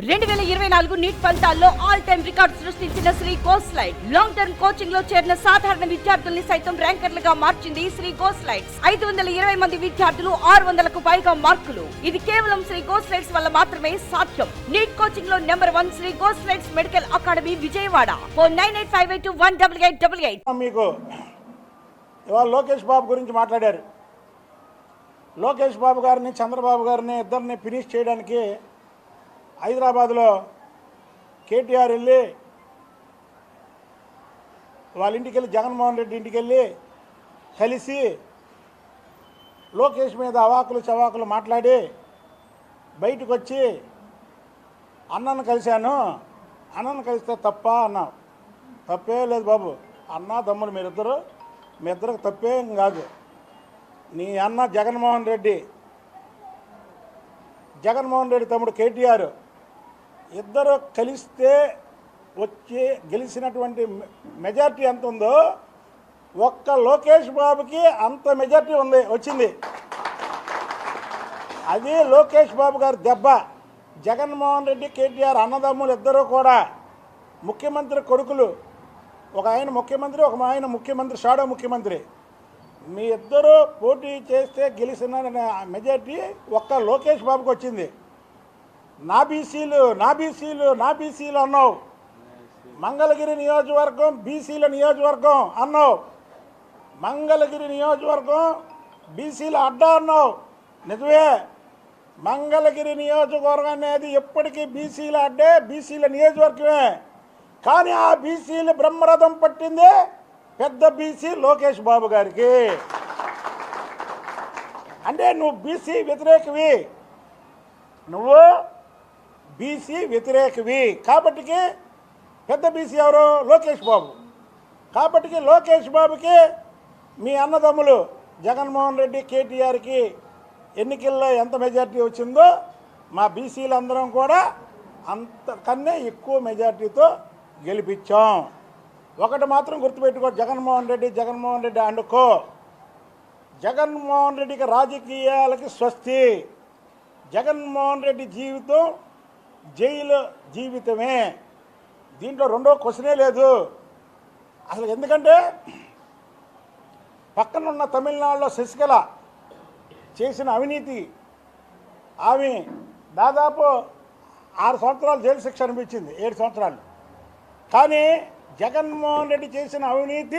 2024 neat ఫలితాల్లో all time record సృష్టించిన Shri గోస్లైడ్ long term coaching లో చేరిన సాధారణ విద్యార్థుల్ని సైతం ర్యాంకర్లుగా మార్చింది శ్రీ గోస్లైడ్స్. 520 మంది విద్యార్థులు 600కు పైగా మార్కులు. ఇది కేవలం శ్రీ గోస్లైడ్స్ వల్ల మాత్రమే సాధ్యం. నీట్ కోచింగ్ లో number 1 Shri Goslides medical academy Vijayawada. Phone 9858218888. మీకు ఇవాళ లోకేష్ బాబు గురించి మాట్లాడారు. లోకేష్ బాబు గారిని చంద్రబాబు గారిని ఇద్దరిని ఫినిష్ చేయడానికి హైదరాబాద్లో కేటీఆర్ వెళ్ళి వాళ్ళ ఇంటికి వెళ్ళి జగన్మోహన్ రెడ్డి ఇంటికి వెళ్ళి కలిసి లోకేష్ మీద అవాకులు చవాకులు మాట్లాడి బయటకు వచ్చి అన్నను కలిశాను, అన్నను కలిస్తే తప్ప అన్నావు. తప్పే లేదు బాబు, అన్న తమ్ముడు మీ ఇద్దరికి తప్పేం కాదు. నీ అన్న జగన్మోహన్ రెడ్డి తమ్ముడు కేటీఆర్ ఇద్దరు కలిస్తే వచ్చి గెలిచినటువంటి మెజార్టీ ఎంత ఉందో ఒక్క లోకేష్ బాబుకి అంత మెజార్టీ వచ్చింది. అది లోకేష్ బాబు గారి దెబ్బ. జగన్మోహన్ రెడ్డి కేటీఆర్ అన్నదమ్ములు ఇద్దరు కూడా ముఖ్యమంత్రి కొడుకులు. ఒక ఆయన ముఖ్యమంత్రి, ఒక ఆయన ముఖ్యమంత్రి, షాడో ముఖ్యమంత్రి. మీ ఇద్దరు పోటీ చేస్తే గెలిచిన మెజార్టీ ఒక్క లోకేష్ బాబుకి వచ్చింది. నా బీసీలు అన్నావు. మంగళగిరి నియోజకవర్గం బీసీల నియోజకవర్గం అన్నావు. మంగళగిరి నియోజకవర్గం బీసీల అడ్డా అన్నావు. నిజమే, మంగళగిరి నియోజకవర్గం అనేది ఎప్పటికీ బీసీల అడ్డే, బీసీల నియోజకవర్గమే. కానీ ఆ బీసీలు బ్రహ్మరథం పట్టిందే పెద్ద బీసీ లోకేష్ బాబు గారికి. అంటే నువ్వు బీసీ వ్యతిరేకవి కాబట్టికి పెద్ద బీసీ ఎవరు? లోకేష్ బాబు. కాబట్టికి లోకేష్ బాబుకి మీ అన్నదమ్ములు జగన్మోహన్ రెడ్డి కేటీఆర్కి ఎన్నికల్లో ఎంత మెజార్టీ వచ్చిందో మా బీసీలందరం కూడా అంతకన్నా ఎక్కువ మెజార్టీతో గెలిపించాం. ఒకటి మాత్రం గుర్తుపెట్టుకో, జగన్మోహన్ రెడ్డి అనుకో. జగన్మోహన్ రెడ్డికి రాజకీయాలకి స్వస్తి. జగన్మోహన్ రెడ్డి జీవితం జైలు జీవితమే. దీంట్లో రెండో క్వశ్చనే లేదు అసలు. ఎందుకంటే పక్కనున్న తమిళనాడులో శశికళ చేసిన అవినీతి, ఆమె దాదాపు 6 సంవత్సరాలు జైలు శిక్ష అనిపించింది, 7 సంవత్సరాలు. కానీ జగన్మోహన్ రెడ్డి చేసిన అవినీతి